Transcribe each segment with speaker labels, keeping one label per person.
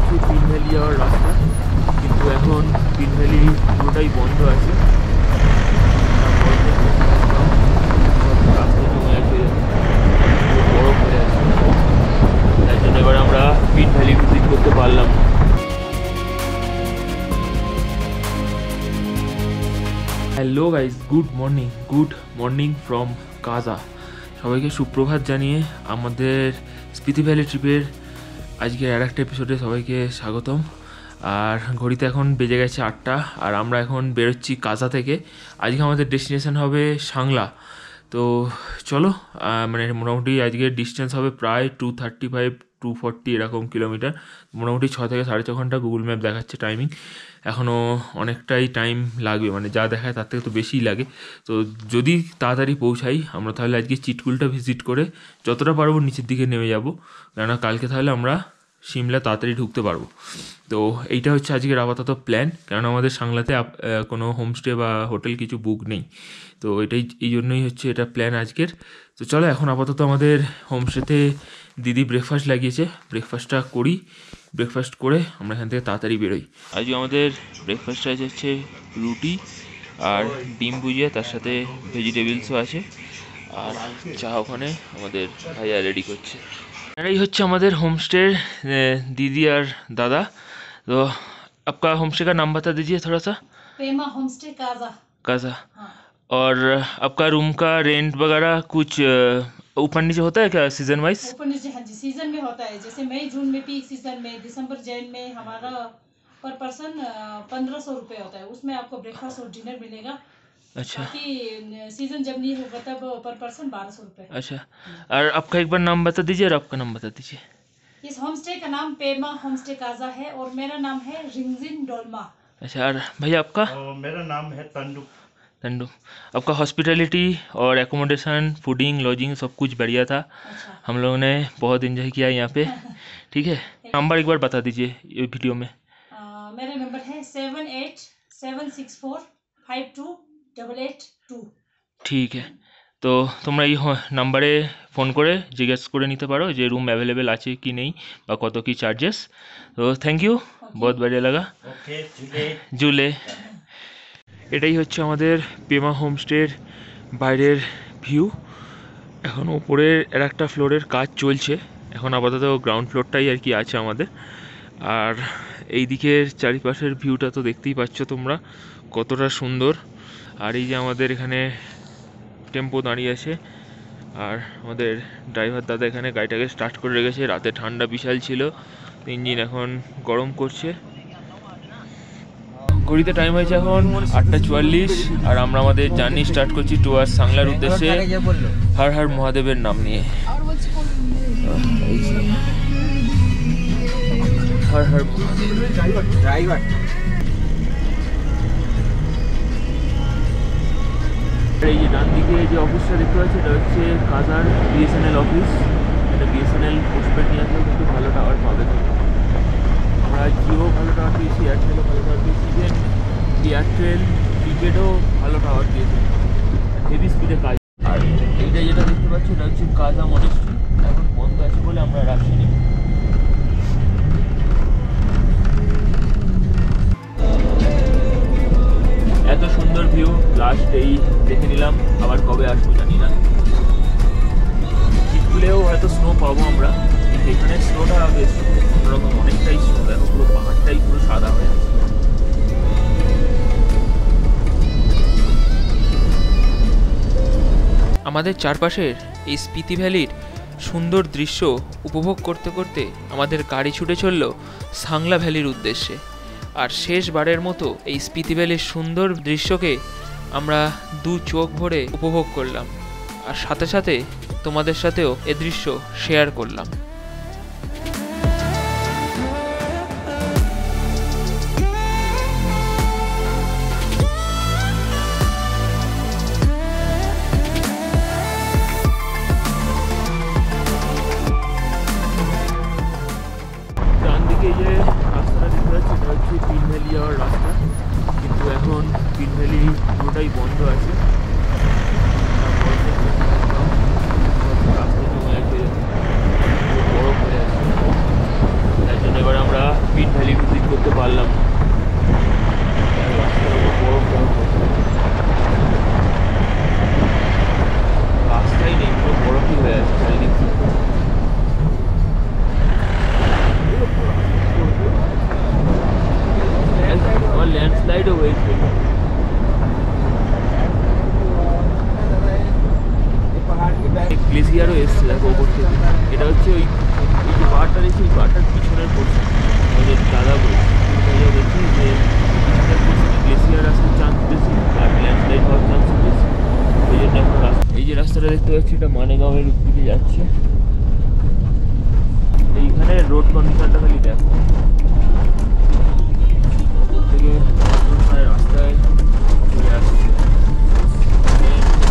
Speaker 1: হচ্ছে pin valley যাওয়ার রাস্তা, কিন্তু এখন পিন ভ্যালি পুরোটাই বন্ধ আছে। রাস্তা জমে আছে, বরফ হয়ে আছে, তাই জন্য এবার আমরা পিন ভ্যালি ভিজিট করতে পারলাম। Hello guys, good morning from কাজা। সবাইকে সুপ্রভাত জানিয়ে আমাদের স্পিতি ভ্যালি ট্রিপের আজকের আর একটা এপিসোডে সবাইকে স্বাগতম। আর ঘড়িতে এখন বেজে গেছে 8টা, আর আমরা এখন বেরোচ্ছি কাজা থেকে। আজকে আমাদের ডেস্টিনেশন হবে সাংলা। তো চলো, মানে মোটামুটি আজকের ডিস্টেন্স হবে প্রায় 235-240 এরকম কিলোমিটার। মোটামুটি 6 থেকে 6.5 ঘন্টা গুগল ম্যাপ দেখাচ্ছে টাইমিং। এখনও অনেকটাই টাইম লাগবে, মানে যা দেখায় তার থেকে তো বেশিই লাগে। তো যদি তাড়াতাড়ি পৌঁছাই আমরা, তাহলে আজকে চিটকুলটা ভিজিট করে যতটা পারবো নিচের দিকে নেমে যাব, কেননা কালকে তাহলে আমরা সিমলা তাড়াতাড়ি ঢুকতে পারবো। তো এইটা হচ্ছে আজকের আপাতত প্ল্যান, কারণ আমাদের সাংলাতে কোনো হোমস্টে বা হোটেল কিছু বুক নেই। তো এই জন্যই হচ্ছে এটা প্ল্যান আজকের। তো চলো, এখন আপাতত আমাদের হোমস্টেতে দিদি ব্রেকফাস্ট লাগিয়েছে, ব্রেকফাস্টটা করি। ব্রেকফাস্ট করে আমরা এখান থেকে তাড়াতাড়ি বেরোই। আজকে আমাদের ব্রেকফাস্টটা হচ্ছে রুটি আর ডিম ভুজিয়া, তার সাথে ভেজিটেবলসও আছে, আর চা ওখানে আমাদের ভাইয়া রেডি করছে। এরাই হচ্ছে আমাদের হোমস্টের दीदी और दादा। तो आपका होमस्टे का नाम बता दीजिए थोड़ा सा।
Speaker 2: पेमा होमस्टे काजा।
Speaker 1: काजा। हाँ। और आपका रूम का रेंट वगैरह कुछ ऊपर नीचे होता है क्या सीजन वाइज?
Speaker 2: ऊपर नीचे, हाँ जी, सीजन में होता है। जैसे मई जून में पीक सीजन में, दिसंबर जैन में हमारा पर पर्सन 1500 रुपये होता है। उसमें आपको ब्रेकफास्ट और डिनर मिलेगा।
Speaker 1: अच्छा।
Speaker 2: बाकी सीजन जब नहीं होगा तब पर पर्सन 1200 रुपये।
Speaker 1: अच्छा, और आपका एक बार नाम बता दीजिए और आपका नाम बता दीजिए।
Speaker 2: इस होमस्टे का नाम पेमा होमस्टे काजा है और मेरा नाम है रिंगजिन डोलमा।
Speaker 1: अच्छा, और भैया आपका?
Speaker 3: मेरा नाम है तंडू।
Speaker 1: आपका हॉस्पिटैलिटी और एकोमोडेशन, फूडिंग, लॉजिंग सब कुछ बढ़िया था।
Speaker 2: अच्छा।
Speaker 1: हम लोगों ने बहुत एंजॉय किया यहाँ पे। ठीक है, नंबर एक बार बता दीजिए ये वीडियो में।
Speaker 2: मेरा नंबर है 7876452882।
Speaker 1: ঠিক আছে, তো তোমরা এই নাম্বারে ফোন করে জিজ্ঞেস করে নিতে পারো যে রুম অ্যাভেলেবেল আছে কি নেই বা কত কি চার্জেস। তো থ্যাংক ইউ, বহুত बढ़िया লাগা।
Speaker 3: ओके
Speaker 1: জুলে। এটাই হচ্ছে আমাদের পেমা হোমস্টের বাইরের ভিউ। এখন ওপরের একটা ফ্লোরের কাজ চলছে, এখন আপাতত গ্রাউন্ড ফ্লোরটাই আর কি আছে আমাদের। আর এই দিকের চারিপাশের ভিউটা তো দেখতেই পাচ্ছ তোমরা কতটা সুন্দর। আর এই যে আমাদের এখানে টেম্পো দাঁড়িয়ে আছে, আর আমাদের ড্রাইভার দাদা এখানে গাড়িটাকে স্টার্ট করে রেখেছে। রাতে ঠান্ডা বিশাল ছিল, ইঞ্জিন এখন গরম করছে। ঘড়িতে টাইম হয়েছে এখন 8:44, আর আমরা আমাদের জার্নি স্টার্ট করছি টুয়ার্ডস সাংলার উদ্দেশ্যে, হর হর মহাদেবের নাম নিয়ে। হর হর ড্রাইভার। এই যে ডান দিকে যে অফিসটা দেখতে পাচ্ছি, এটা হচ্ছে কাজার বিএসএনএল অফিস। এটা বিএসএনএল পোস্টপেড নিয়ে আসলেও কিন্তু ভালো টাওয়ার পাবে। আমরা জিও ভালো টাওয়ার পেয়েছি, এয়ারটেলও ভালো টাওয়ার পেয়েছি, ইভেন এয়ারটেল প্রিপেডও ভালো টাওয়ার পেয়েছে, হেভি স্পিডে কাজ। আর এইটা যেটা দেখতে পাচ্ছি এটা হচ্ছে কাজা মনেস্ট্রি, এখন বন্ধ আছে বলে আমরা রাখিনি। এত সুন্দর ভিউ লাস্ট এই দেখে নিলাম, আবার কবে আসবো জানি না। চিটকুলেও হয়তো স্নো পাবো আমরা, কিন্তু এখানে স্নোটা বেশ অন্যরকম, অনেকটাই স্নো। দেখো পুরো পাহাড়টাই পুরো সাদা হয়ে আছে। আমাদের চারপাশের এই স্পিতি ভ্যালির সুন্দর দৃশ্য উপভোগ করতে করতে আমাদের গাড়ি ছুটে চলল সাংলা ভ্যালির উদ্দেশ্যে। আর শেষবারের মতো এই স্পিতি ভ্যালির সুন্দর দৃশ্যকে আমরা দু চোখ ভরে উপভোগ করলাম, আর সাথে সাথে তোমাদের সাথেও এ দৃশ্য শেয়ার করলাম। ডান দিকে যে রাস্তাটা দেখতে পাচ্ছি এটা হচ্ছে পিন ভ্যালি যাওয়ার রাস্তা, কিন্তু এখন পিন ভ্যালি পুরোটাই বন্ধ আছে। রাস্তা জমে আছে, পাহাড়টা দেখছি, এই পাহাড়টার পিছনের পোর্শন আমাদের দাদা বলছি দেখছি যে পিছনের পোর্শনে গ্লেসিয়ার আসার চান্স বেশি আর ল্যান্ডস্লাইড হওয়ার চান্স বেশি। ওই জন্য এখন এই যে রাস্তাটা দেখতে পাচ্ছি এটা মানেগাঁওয়ের দিকে যাচ্ছে। এইখানে রোড কন্ডিশনটা খালি দেখো, থেকে রাস্তায় চলে আসছে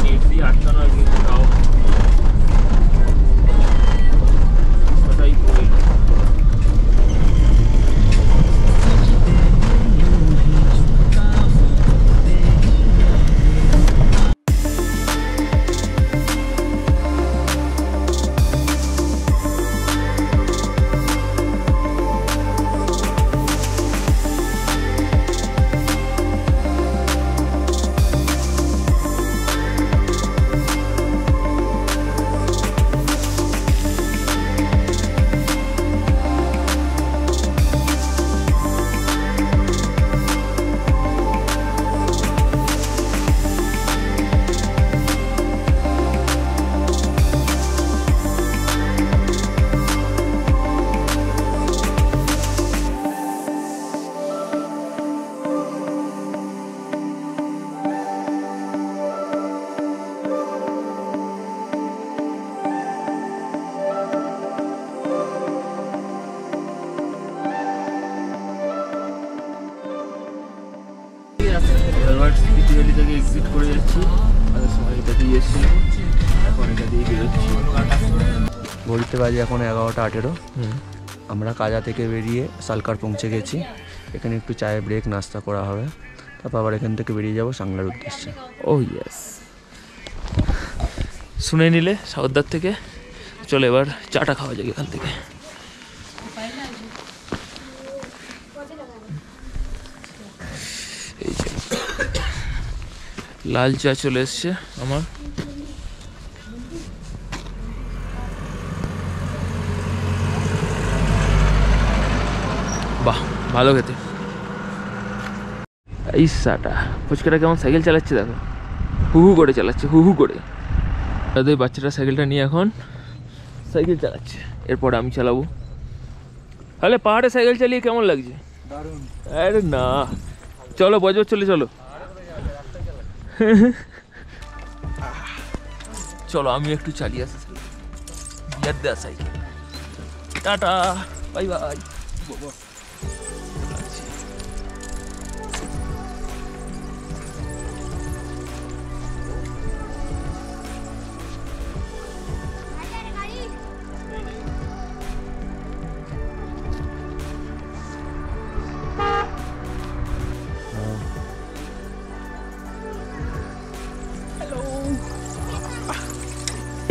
Speaker 1: নেট দিয়ে আটকানো আর কিন্তু তাও রাস্তাটাই পড়ে। স্পিতি ভ্যালি থেকে এক্সিট করে যাচ্ছি, সময় এটা দিয়ে এসেছি, এখন এটা দিয়ে বেরোচ্ছি।
Speaker 3: ঘড়িতে বাজে এখন 11:18। আমরা কাজা থেকে বেরিয়ে সালকার পৌঁছে গেছি। এখানে একটু চায়ের ব্রেক, নাস্তা করা হবে, তারপর আবার এখান থেকে বেরিয়ে যাবো সাংলার উদ্দেশ্যে।
Speaker 1: ও ইয়েস, শুনে নিলে সাউদার থেকে। চলো এবার চাটা খাওয়া যাক এখান থেকে। এই যে লাল চা চলে এসছে আমার। বাহ, ভালো খেতে। এই চাটা ফুচকাটা কেমন সাইকেল চালাচ্ছে দেখো, হু হু করে চালাচ্ছে, হু হু করে। তাদের বাচ্চাটা সাইকেলটা নিয়ে এখন সাইকেল চালাচ্ছে, এরপরে আমি চালাবো। তাহলে পাহাড়ে সাইকেল চালিয়ে কেমন লাগছে? আরে না, চলো বজবজ চলে চলো। চলো আমি একটু চালিয়ে আসি বিয়ার দেওয়া সাইকেল। Tata, bye bye.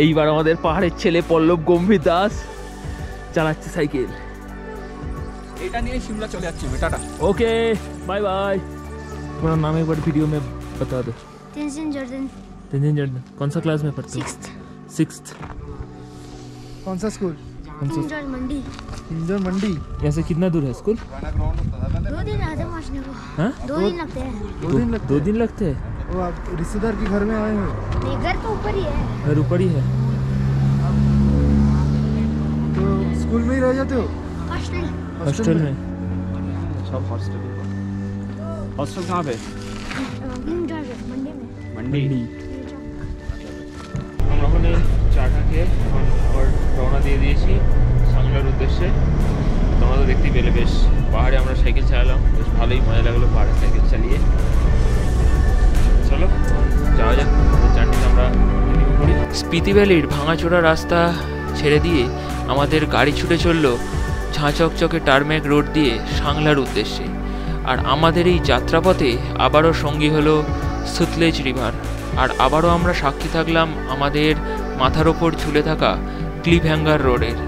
Speaker 1: এইবার আমাদের পাহাড়ের ছেলে পল্লব গম্ভীর দাস চালাচ্ছে সাইকেল।
Speaker 4: এটা নিয়ে शिमला चले जाচ্ছি আমি। Tata,
Speaker 1: okay, bye bye. तुम्हारा नाम एक बार वीडियो में बता दो।
Speaker 5: तेंजिन जॉर्डन।
Speaker 1: तेंजिन जॉर्डन। कौन सा क्लास में पढ़ते हो? 6th।
Speaker 6: कौन सा school?
Speaker 5: Enjoy Mandi.
Speaker 6: Enjoy Mandi.
Speaker 1: यहाँ से कितना दूर है स्कूल?
Speaker 5: 2 दिन आते पहुंचने को।
Speaker 1: हाँ?
Speaker 5: 2 दिन लगते हैं।
Speaker 1: 2 दिन लगते हैं।
Speaker 6: वो आप रिश्तेदार के घर में आए हो?
Speaker 5: नहीं, घर तो ऊपर ही है।
Speaker 1: घर ऊपर ही है
Speaker 6: तो स्कूल में ही रह जाते हो?
Speaker 1: हॉस्टल में।
Speaker 4: सब हॉस्टल। हॉस्टल कहाँ पे?
Speaker 5: इंजॉय मंडी में।
Speaker 4: मंडी।
Speaker 1: আমরা ওখানে চাটা খেয়ে এখন আবার রওনা দিয়ে দিয়েছি সাংলার উদ্দেশ্যে। তোমরা তো দেখতেই পেলে বেশ পাহাড়ে আমরা সাইকেল চালালাম, বেশ ভালোই মজা লাগলো পাহাড়ে সাইকেল চালিয়ে। চলো যাওয়া যাক, জার্নিতে আমরা কন্টিনিউ করি। স্পিতি ভ্যালির ভাঙাচোরা রাস্তা ছেড়ে দিয়ে আমাদের গাড়ি ছুটে চললো ঝাঁ চকচকে টারমেক রোড দিয়ে সাংলার উদ্দেশ্যে। আর আমাদের এই যাত্রাপথে আবারও সঙ্গী হলো সুতলেজ রিভার। আর আবারও আমরা সাক্ষী থাকলাম আমাদের মাথার ওপর ঝুলে থাকা ক্লিফ হ্যাঙ্গার রোডের।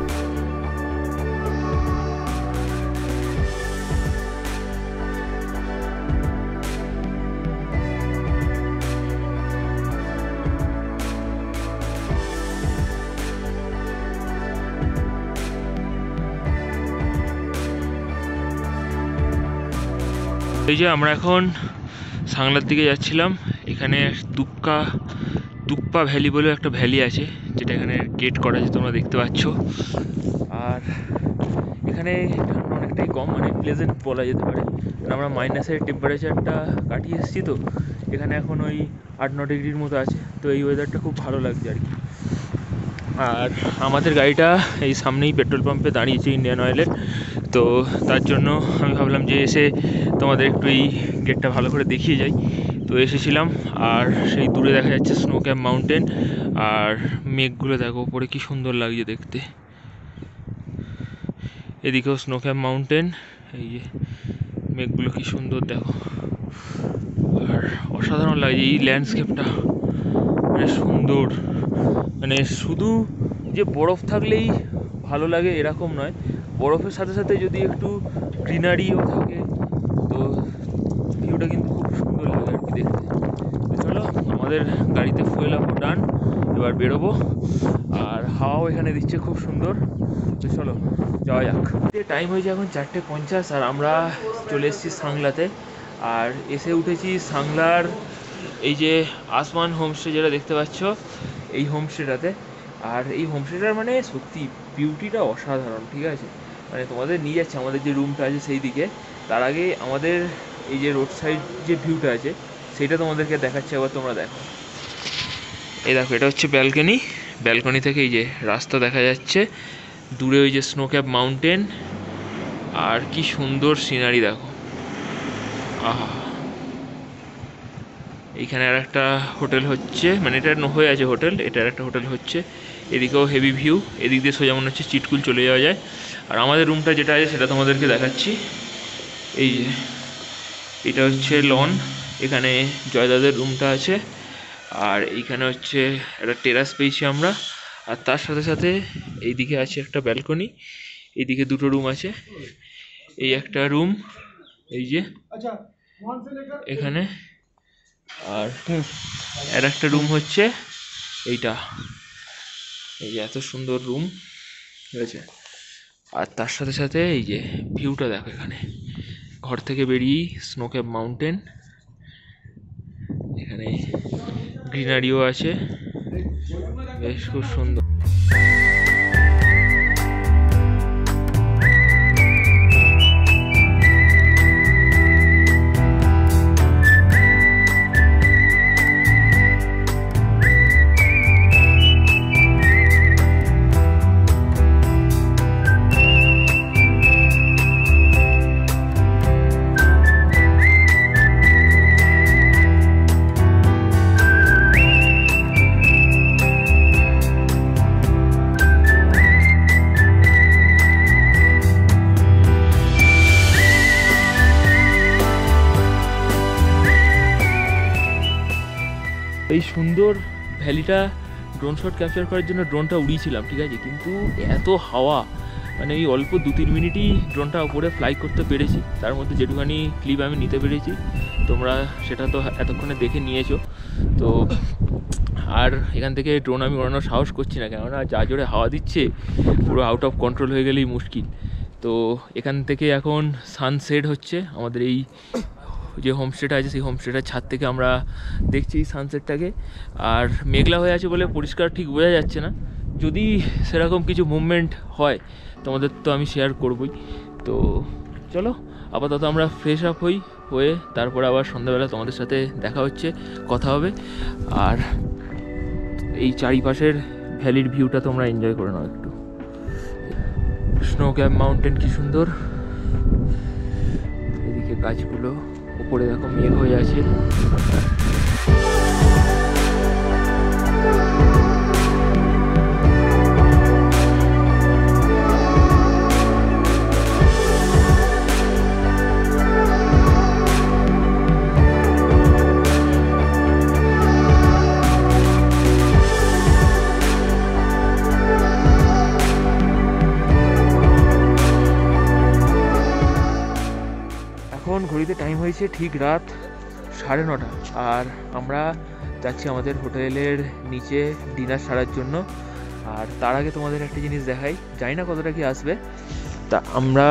Speaker 1: এই যে আমরা এখন সাংলার দিকে যাচ্ছিলাম। এখানে তুপ্পা ভ্যালি বলে একটা ভ্যালি আছে, যেটা এখানে গেট করা আছে তোমরা দেখতে পাচ্ছ। আর এখানে ঠান্ডা অনেকটাই কম, মানে প্লেজেন্ট বলা যেতে পারে, কারণ আমরা মাইনাসের টেম্পারেচারটা কাটিয়ে এসেছি, তো এখানে এখন ওই 8-9 ডিগ্রির মতো আছে। তো এই ওয়েদারটা খুব ভালো লাগছে আর কি। আর আমাদের গাড়িটা এই সামনেই পেট্রোল পাম্পে দাঁড়িয়েছে ইন্ডিয়ান অয়েলের, তো তার জন্য আমি ভাবলাম যে এসে তোমাদের একটু এই গেটটা ভালো করে দেখিয়ে যাই। তো এসেছিলাম, আর সেই দূরে দেখা যাচ্ছে স্নো ক্যাপ মাউন্টেন, আর মেঘগুলো দেখো উপরে কি সুন্দর লাগছে দেখতে। এদিকেও স্নো ক্যাপ মাউন্টেন, এই যে মেঘগুলো কি সুন্দর দেখো, আর অসাধারণ লাগছে এই ল্যান্ডস্কেপটা, মানে সুন্দর। মানে শুধু যে বরফ থাকলেই ভালো লাগে এরকম নয়, বরফের সাথে সাথে যদি একটু গ্রিনারিও থাকে তো ভিউটা কিন্তু খুব সুন্দর লাগে আর কি দেখতে। তো চলো, আমাদের গাড়িতে ফুয়েল আপ ডান, এবার বেরোবো। আর হাওয়াও এখানে দিচ্ছে খুব সুন্দর। তো চলো যাওয়া যাক। টাইম হয়েছে এখন 4:50, আর আমরা চলে এসেছি সাংলাতে। আর এসে উঠেছি সাংলার এই যে আসমান হোমস্টে যেটা দেখতে পাচ্ছ, এই হোমস্টেটাতে। আর এই হোমস্টেটার মানে সত্যি বিউটিটা অসাধারণ, ঠিক আছে। মানে তোমাদের নিয়ে যাচ্ছে আমাদের যে রুমটা আছে সেই দিকে, তার আগে আমাদের এই যে রোড সাইড যে ভিউটা আছে সেইটা তোমাদেরকে দেখাচ্ছে, আবার তোমরা দেখো। এই দেখো, এটা হচ্ছে ব্যালকনি। ব্যালকনি থেকে এই যে রাস্তা দেখা যাচ্ছে, দূরে ওই যে স্নো ক্যাপ মাউন্টেন, আর কি সুন্দর সিনারি দেখো। আহা, এইখানে আর একটা হোটেল হচ্ছে, মানে এটা হয়ে আছে হোটেল, এটার একটা হোটেল হচ্ছে। এদিকেও হেভি ভিউ, এদিক দিয়ে সোজা মনে হচ্ছে চিটকুল চলে যাওয়া যায়। আর আমাদের রুমটা যেটা আছে সেটা তোমাদেরকে দেখাচ্ছি। এই যে এটা হচ্ছে লন, এখানে জয়দাদের রুমটা আছে। আর এইখানে হচ্ছে একটা টেরাস পেয়েছি আমরা, আর তার সাথে সাথে এইদিকে আছে একটা ব্যালকনি, এইদিকে দুটো রুম আছে। এই একটা রুম এই যে এখানে, আর একটা রুম হচ্ছে এইটা। এই যে এত সুন্দর রুম, ঠিক আছে। আর তার সাথে সাথে এই যে ভিউটা দেখো, এখানে ঘর থেকে বেরিয়েই স্নো ক্যাপ মাউন্টেন, এখানে গ্রিনারিও আছে, বেশ খুব সুন্দর। এই সুন্দর ভ্যালিটা ড্রোন শট ক্যাপচার করার জন্য ড্রোনটা উড়িয়েছিলাম, ঠিক আছে, কিন্তু এত হাওয়া, মানে এই অল্প 2-3 মিনিটই ড্রোনটা উপরে ফ্লাই করতে পেরেছি, তার মধ্যে যেটুখানি ক্লিপ আমি নিতে পেরেছি তোমরা সেটা তো এতক্ষণে দেখে নিয়েছো। তো আর এখান থেকে ড্রোন আমি ওড়ানোর সাহস করছি না, কেননা যা জোরে হাওয়া দিচ্ছে পুরো আউট অফ কন্ট্রোল হয়ে গেলেই মুশকিল। তো এখান থেকে এখন সানসেট হচ্ছে, আমাদের এই যে হোমস্টেটা আছে সেই হোমস্টেটার ছাদ থেকে আমরা দেখছি সানসেটটাকে। আর মেঘলা হয়ে আছে বলে পরিষ্কার ঠিক বোঝা যাচ্ছে না, যদি সেরকম কিছু মুভমেন্ট হয় তোমাদের তো আমি শেয়ার করবই। তো চলো আপাতত আমরা ফ্রেশ আপ হয়ে তারপরে আবার সন্ধ্যাবেলা তোমাদের সাথে দেখা হচ্ছে, কথা হবে। আর এই চারিপাশের ভ্যালির ভিউটা তোমরা এনজয় করে নাও একটু। স্নো ক্যাপ মাউন্টেন কি সুন্দর, এদিকে গাছগুলো, উপরে দেখো মেঘ হয়ে আছে। এখন ঘড়িতে টাইম হয়েছে ঠিক রাত 9:30, আর আমরা যাচ্ছি আমাদের হোটেলের নিচে ডিনার সারার জন্য। আর তার আগে তোমাদের একটা জিনিস দেখাই, জানি না কতটা কি আসবে, তা আমরা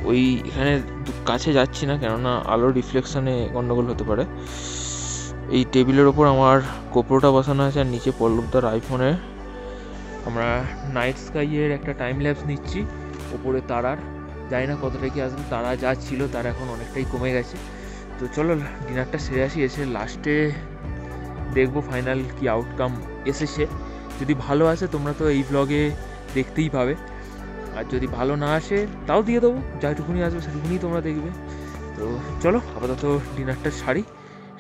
Speaker 1: ওই এখানে কাছে যাচ্ছি না, কেননা আলোর রিফ্লেকশনে গন্ডগোল হতে পারে। এই টেবিলের ওপর আমার গোপ্রোটা বসানো আছে, আর নিচে পল্লবদার আইফোনে আমরা নাইট স্কাইয়ের একটা টাইম ল্যাপস নিচ্ছি। ওপরে তারার, জানি না কতটা কি আসবে, তারা যা ছিল তার এখন অনেকটাই কমে গেছে। তো চলো ডিনারটা সেরে আসি, এসে লাস্টে দেখবো ফাইনাল কি আউটকাম এসেছে। যদি ভালো আসে তোমরা তো এই ব্লগে দেখতেই পাবে, আর যদি ভালো না আসে তাও দিয়ে দেবো, যেটুকুনি আসবে সেটুকুনি তোমরা দেখবে। তো চলো আপাতত ডিনারটা সারি,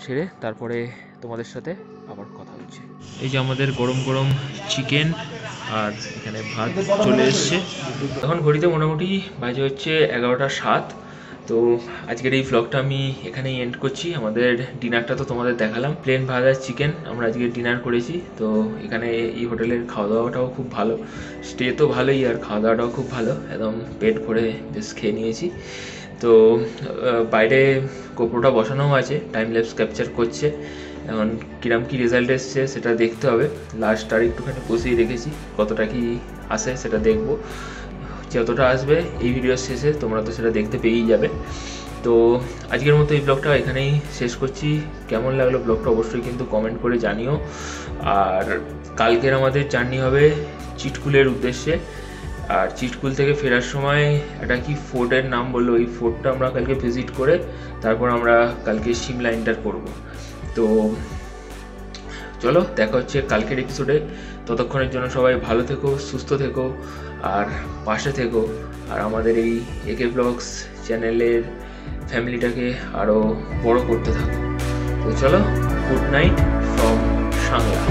Speaker 1: সেরে তারপরে তোমাদের সাথে আবার কথা হচ্ছে। এই যে আমাদের গরম গরম চিকেন আর এখানে ভাত চলে এসছে। এখন ঘড়িতে মোটামুটি বাজে হচ্ছে 11টা 7। তো আজকের এই ভ্লগটা আমি এখানেই এন্ড করছি। আমাদের ডিনারটা তো তোমাদের দেখালাম, প্লেন ভাত আর চিকেন আমরা আজকে ডিনার করেছি। তো এখানে এই হোটেলের খাওয়া দাওয়াটাও খুব ভালো, স্টে তো ভালোই আর খাওয়া দাওয়াটাও খুব ভালো, একদম পেট ভরে বেশ খেয়ে নিয়েছি। তো বাইরে গোপ্রোটা বসানোও আছে, টাইম ল্যাপস ক্যাপচার করছে। এখন কিরম কি রেজাল্ট এসছে সেটা দেখতে হবে, লাস্ট আর একটুখানি বসিয়ে রেখেছি, কতটা কি আসে সেটা দেখবো। যতটা আসবে এই ভিডিওর শেষে তোমরা তো সেটা দেখতে পেয়েই যাবে। তো আজকের মতো এই ব্লগটা এখানেই শেষ করছি। কেমন লাগলো ব্লগটা অবশ্যই কিন্তু কমেন্ট করে জানিও। আর কালকের আমাদের জার্নি হবে চিটকুলের উদ্দেশ্যে, আর চিটকুল থেকে ফেরার সময় একটা কি ফোর্টের নাম বললো, ওই ফোর্টটা আমরা কালকে ভিজিট করে তারপর আমরা কালকে সিমলা এন্টার করবো। তো চলো দেখা হচ্ছে কালকের এপিসোডে। ততক্ষণের জন্য সবাই ভালো থেকো, সুস্থ থেকো আর পাশে থেকো, আর আমাদের এই একে ব্লগস চ্যানেলের ফ্যামিলিটাকে আরও বড় করতে থাকো। তো চলো, গুড নাইট ফ্রম সাংলা।